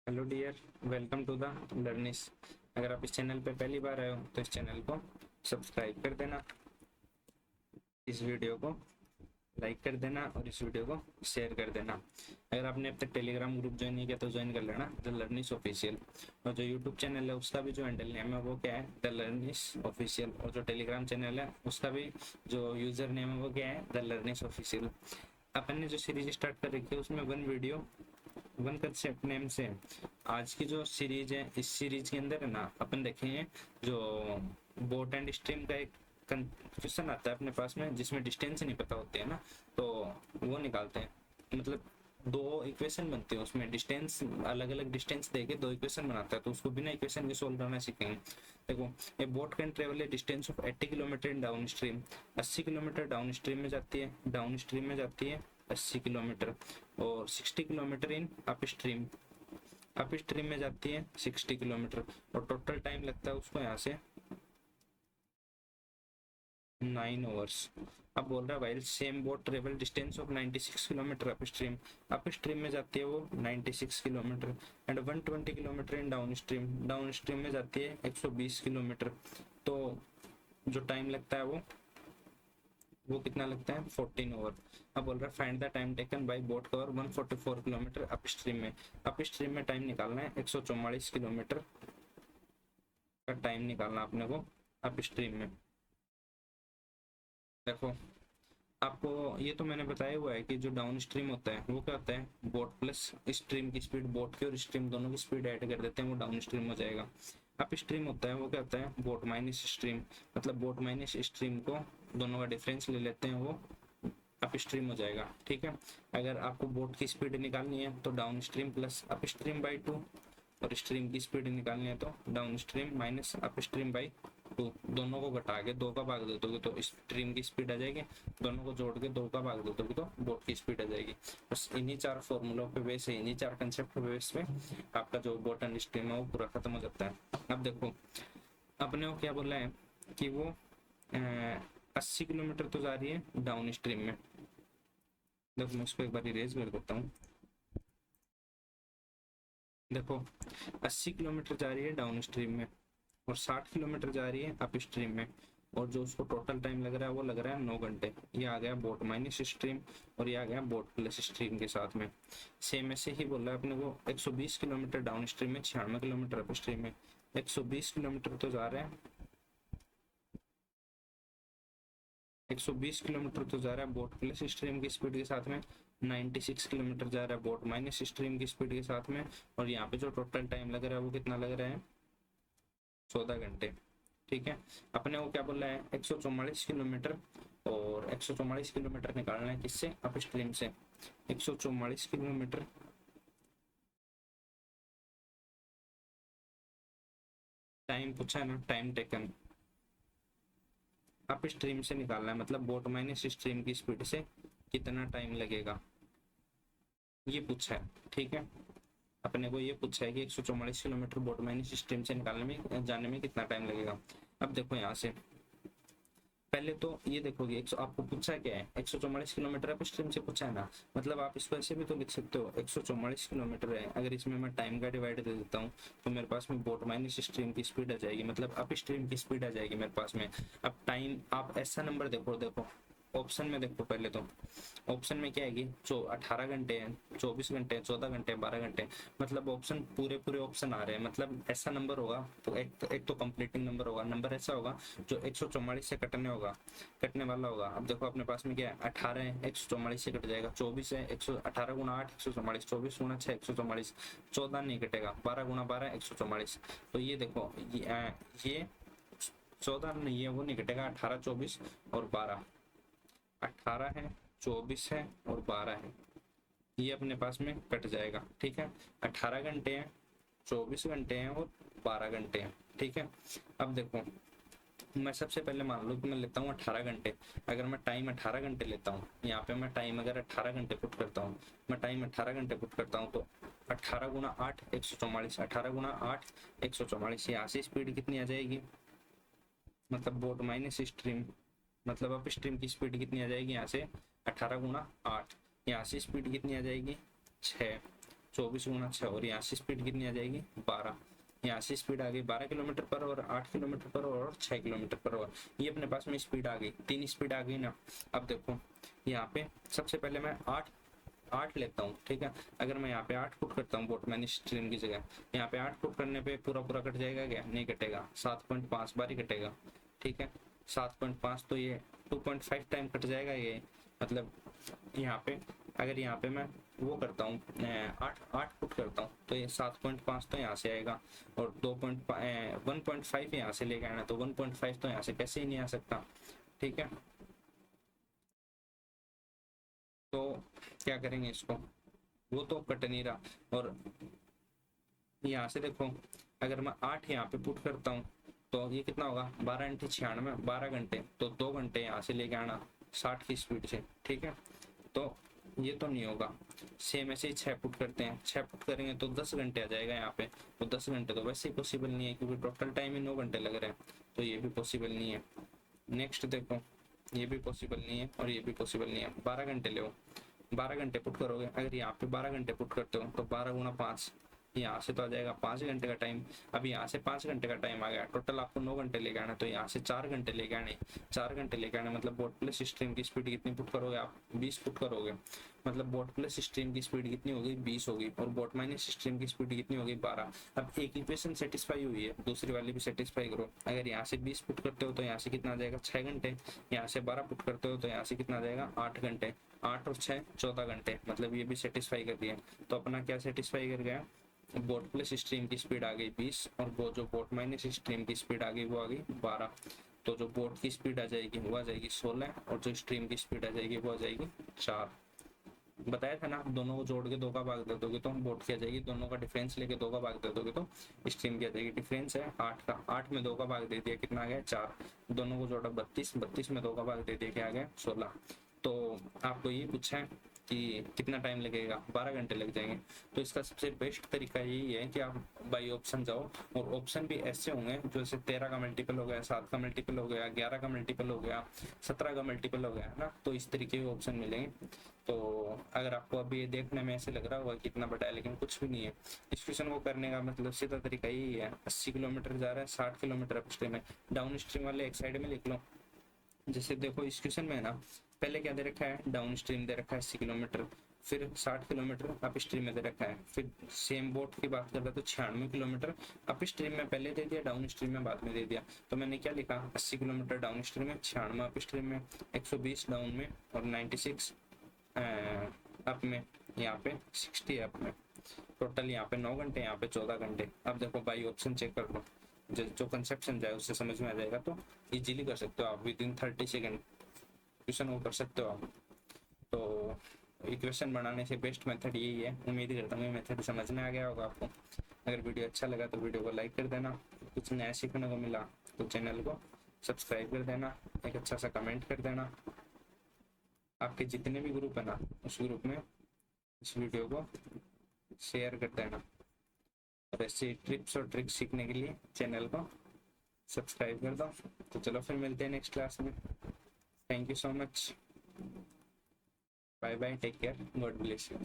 Hello dear, welcome to the Learnis. अगर आप इस चैनल पे पहली बार आए हो तो इस चैनल को सब्सक्राइब कर देना, इस वीडियो को लाइक कर देना और इस वीडियो को शेयर कर देना। अगर आपने अब तक टेलीग्राम ग्रुप ज्वाइन नहीं किया तो ज्वाइन कर लेना, द लर्निस ऑफिशियल। और जो यूट्यूब चैनल है उसका भी जो हैंडल नेम है वो क्या है, द लर्निस ऑफिशियल। और जो टेलीग्राम चैनल है उसका भी जो यूजर नेम है वो क्या है, द लर्निस ऑफिशियल। अपन ने जो सीरीज स्टार्ट कर रखी है उसमें one video one concept name से आज की जो सीरीज है, इस सीरीज के अंदर है ना अपन देखेंगे जो बोट एंड स्ट्रीम का एक क्वेश्चन आता है अपने पास में, जिसमें डिस्टेंस नहीं पता होती है ना, तो वो निकालते हैं। मतलब दो इक्वेशन बनती है उसमें, डिस्टेंस अलग अलग डिस्टेंस देके दो इक्वेशन बनाता है, तो उसको बिना इक्वेशन के सोल्व करना सीखेंगे। देखो, ए boat can travel A distance of 80 kilometre in down stream. 80 kilometre down stream में जाती है, डाउन स्ट्रीम में जाती है 80 किलोमीटर। और 60 kilometre in up stream, up stream में जाती है 60 किलोमीटर। और टोटल टाइम लगता है उसको यहाँ से 9 आवर्स। अब बोल रहा है while same boat travel distance of 96 kilometre up stream में जाती है वो 96 kilometre and 120 kilometre in down stream में जाती है 120 किलोमीटर। तो जो टाइम लगता है वो कितना लगता है, 14 आवर। अब बोल रहा है find the time taken by boat cover 144 kilometre up stream में टाइम निकालना है 144 किलोमीटर का टाइम निकालना अपने को अप स्ट्रीम में। देखो, आपको ये तो मैंने बताया हुआ है कि जो डाउन स्ट्रीम होता है वो क्या होता है, बोट प्लस स्ट्रीम की स्पीड, बोट की और स्ट्रीम दोनों की स्पीड ऐड कर देते हैं, वो डाउन स्ट्रीम हो जाएगा। अप स्ट्रीम होता है वो क्या होता है, बोट माइनस स्ट्रीम, मतलब बोट माइनस स्ट्रीम को दोनों का डिफरेंस ले लेते हैं, वो अप स्ट्रीम हो जाएगा। ठीक है, अगर आपको बोट की स्पीड निकालनी है तो down stream plus up stream by 2, और स्ट्रीम की स्पीड निकालनी है तो down stream minus up stream by 2। दोनों को घटा के 2 का भाग दे दोगे तो स्ट्रीम की स्पीड आ जाएगी, दोनों को जोड़ के 2 का भाग दे दोगे तो बोट की स्पीड आ जाएगी। बस इन्हीं 4 फॉर्मूलों पे बेस है, इन्हीं 4 कंसेप्ट पे बेस पे आपका जो बोट एंड स्ट्रीम है वो पूरा खत्म हो जाता है। अब देखो, अपने को क्या बोला है कि वो 80 किलोमीटर तो जा रही है डाउन स्ट्रीम में। देखो, मैं इसको एक बार इरेज कर देता हूँ। देखो, 80 किलोमीटर जा रही है डाउन स्ट्रीम में और 60 किलोमीटर जा रही है अप स्ट्रीम में, और जो उसको टोटल टाइम लग रहा है वो लग रहा है 9 घंटे। ये आ गया बोट माइनस स्ट्रीम और ये आ गया बोट प्लस स्ट्रीम के साथ में। सेम ऐसे ही बोल रहा है अपने को 120 किलोमीटर डाउन स्ट्रीम में, 96 किलोमीटर अप स्ट्रीम में। 120 किलोमीटर तो जा रहा है, 120 किलोमीटर तो जा रहा है बोट प्लस स्ट्रीम की स्पीड के साथ में, 96 किलोमीटर जा रहा है बोट माइनस स्ट्रीम की स्पीड के साथ में। और यहाँ पे जो टोटल टाइम लग रहा है वो कितना लग रहा है, 14 घंटे। ठीक है, अपने को क्या बोला है, 144 किलोमीटर, और 144 किलोमीटर निकालना है किससे, अप स्ट्रीम से। 144 किलोमीटर टाइम पूछा है ना, टाइम टेकन अप स्ट्रीम से निकालना है, मतलब बोट माइनस स्ट्रीम की स्पीड से कितना टाइम लगेगा, ये पूछा है। ठीक है, अपने को ये पूछा है कि 144 किलोमीटर बोट माइनस स्ट्रीम से निकालने में, जाने में कितना टाइम लगेगा। अब देखो, यहाँ से पहले तो ये देखोगे, आपको पूछा क्या है, 144 किलोमीटर अप स्ट्रीम से पूछा है ना, मतलब आप इसको ऐसे भी तो लिख सकते हो, 144 किलोमीटर है, अगर इसमें मैं टाइम का डिवाइड दे देता हूँ तो मेरे पास में बोट माइनस स्ट्रीम की स्पीड आ जाएगी, मतलब अप स्ट्रीम की स्पीड आ जाएगी मेरे पास में। अब टाइम आप ऐसा नंबर देखो, देखो ऑप्शन में देखो, पहले तो ऑप्शन में क्या आएगी, 18 घंटे हैं, 24 घंटे हैं, 14 घंटे हैं, 12 घंटे हैं, मतलब ऑप्शन पूरे पूरे ऑप्शन आ रहे हैं। मतलब ऐसा नंबर होगा तो एक तो कंप्लीटिंग नंबर होगा, नंबर ऐसा होगा जो 144 से कटने वाला होगा। अब देखो अपने पास में क्या है, 18 है, 144 से कट जाएगा, 24 है, 118 गुना 8 144, 24 गुना 6 144, 14 नहीं कटेगा, 12 गुना 12 144। तो ये देखो, ये 14 नहीं है, वो नहीं कटेगा, 18 24 और 12, 18 है, 24 है और 12 है, ये अपने पास में कट जाएगा। ठीक है, 18 घंटे हैं, 24 घंटे हैं और 12 घंटे हैं। ठीक है, अब देखो, मैं सबसे पहले मान लो कि मैं लेता हूँ 18 घंटे। अगर मैं टाइम 18 घंटे लेता हूँ, यहाँ पे मैं टाइम अगर 18 घंटे पुट करता हूँ, मैं टाइम 18 घंटे पुट करता हूँ, तो 18 गुना 8 144, 18 गुना 8 144, यहाँ से स्पीड कितनी आ जाएगी, मतलब बोट माइनस स्ट्रीम, मतलब अप स्ट्रीम की स्पीड कितनी आ जाएगी, यहाँ से 18 गुना 8, यहाँ से स्पीड कितनी आ जाएगी 6, 24 गुना 6 और यहाँ से स्पीड कितनी आ जाएगी 12। यहाँ से स्पीड आ गई 12 kilometre per hour, 8 kilometre per hour और 6 किलोमीटर पर आवर। ये अपने पास में स्पीड आ गई, 3 स्पीड आ गई ना। अब देखो यहाँ पे सबसे पहले मैं 8 लेता हूँ, ठीक है। अगर मैं यहाँ पे 8 पुट करता हूँ बोटमैन स्ट्रीम की जगह, यहाँ पे 8 पुट करने पे पूरा पूरा कट जाएगा क्या? नहीं कटेगा, 7.5 बार ही कटेगा, ठीक है। 7.5 तो ये 2.5 टाइम कट जाएगा ये, मतलब यहाँ पे अगर यहाँ पे मैं वो करता हूँ 8 पुट करता हूँ तो ये 7.5 तो यहाँ से आएगा और 1.5 यहाँ से लेके आना, तो 1.5 तो यहाँ से कैसे ही नहीं आ सकता, ठीक है। तो क्या करेंगे इसको, वो तो कट नहीं रहा। और यहाँ से देखो अगर मैं 8 यहाँ पे पुट करता हूँ तो ये कितना होगा 12 × 96, 12 घंटे, तो 2 घंटे यहाँ से लेके आना 60 की स्पीड से, ठीक है। तो ये तो नहीं होगा। सेम ऐसे ही 6 पुट करते हैं, 6 पुट करेंगे तो 10 घंटे आ जाएगा यहाँ पे, तो 10 घंटे तो वैसे ही पॉसिबल नहीं है क्योंकि टोटल टाइम ही 9 घंटे लग रहे हैं, तो ये भी पॉसिबल नहीं है। नेक्स्ट देखो ये भी पॉसिबल नहीं है और ये भी पॉसिबल नहीं है। 12 घंटे ले, 12 घंटे पुट करोगे, अगर यहाँ पे 12 घंटे पुट करते हो तो 12 गुना 5, यहाँ से तो आ जाएगा 5 घंटे का टाइम। अब यहाँ से 5 घंटे का टाइम आ गया, टोटल आपको 9 घंटे लेके आना, तो यहाँ से 4 घंटे लेके आने, 4 घंटे लेके आने मतलब बोट प्लस स्ट्रीम की स्पीड कितनी पुट करोगे आप? 20 पुट करोगे, मतलब बोट प्लस स्ट्रीम की स्पीड कितनी होगी? 20 होगी, और बोट माइनस स्ट्रीम की स्पीड कितनी होगी? 12। अब एक इक्वेशन सेटिस्फाई हुई है, दूसरी वाली भी सेटिस्फाई करो। अगर यहाँ से 20 पुट करते हो तो यहाँ से कितना आ जाएगा? 6 घंटे। यहाँ से 12 पुट करते हो तो यहाँ से कितना आ जाएगा? 8 घंटे। 8 और 6 14 घंटे, मतलब ये भी सेटिस्फाई कर दिया। तो अपना क्या सेटिस्फाई कर गया? बोट प्लस स्ट्रीम की स्पीड आ गई 20 और वो जो बोट माइनस स्ट्रीम की स्पीड आ गई वो आ गई 12। तो जो बोट की स्पीड आ जाएगी वो आ जाएगी 16 और जो स्ट्रीम की स्पीड आ जाएगी वो आ जाएगी 4। बताया था ना, दोनों को जोड़ के 2 का भाग दे दोगे तो बोट की आ जाएगी, दोनों का डिफरेंस लेके 2 का भाग दे दोगे तो स्ट्रीम की आ जाएगी। डिफरेंस है 8 का, 8 में 2 का भाग दे दिया, कितना आ गया? 4। दोनों को जोड़ा 32, 32 में 2 का भाग दे दिया, क्या आ गया? 16। तो आपको ये पूछा है कि कितना टाइम लगेगा? 12 घंटे लग जाएंगे। तो इसका सबसे बेस्ट तरीका यही है कि आप बाई ऑप्शन जाओ, और ऑप्शन भी ऐसे होंगे जैसे 13 का मल्टीपल हो गया, 7 का मल्टीपल हो गया, 11 का मल्टीपल हो गया, 17 का मल्टीपल हो गया, है ना। तो इस तरीके के ऑप्शन मिलेंगे। तो अगर आपको अभी ये देखने में ऐसे लग रहा होगा कितना बड़ा है, लेकिन कुछ भी नहीं है। इस क्वेश्चन को करने का मतलब सीधा तरीका यही है, 80 किलोमीटर जा रहा है, 60 किलोमीटर अप स्ट्रीम है, डाउन स्ट्रीम वाले एक साइड में लिख लो। जैसे देखो इस क्वेश्चन में है ना, पहले क्या दे रखा है? डाउन स्ट्रीम दे रखा है 80 किलोमीटर, फिर 60 किलोमीटर अप स्ट्रीम में दे रखा है, फिर सेम बोट की बात कर रहा तो 96 किलोमीटर अप स्ट्रीम में पहले दे दिया, डाउन स्ट्रीम में बाद में दे दिया। तो मैंने क्या लिखा? 80 किलोमीटर डाउन स्ट्रीम में, 96 अप स्ट्रीम में, 120 डाउन में और 96 अप में, यहाँ पे 60 अप में। टोटल यहाँ पे 9 घंटे, यहाँ पे 14 घंटे। अब देखो भाई ऑप्शन चेक कर लो, जो कंसेप्ट समझाए उससे समझ में आ जाएगा, तो इजीली कर सकते हो आप, विद इन 30 सेकेंड क्वेश्चन वो कर सकते हो आप। तो इक्वेशन बनाने से बेस्ट मेथड यही है। उम्मीद करता हूँ ये मेथड समझ में आ गया होगा आपको। अगर वीडियो अच्छा लगा तो वीडियो को लाइक कर देना, कुछ नया सीखने को मिला तो चैनल को सब्सक्राइब कर देना, एक अच्छा सा कमेंट कर देना। आपके जितने भी ग्रुप है ना, उस ग्रुप में इस वीडियो को शेयर कर देना, और ऐसे टिप्स और ट्रिक्स सीखने के लिए चैनल को सब्सक्राइब कर दो। तो चलो फिर मिलते हैं नेक्स्ट क्लास में। Thank you so much, bye bye, take care, God bless you.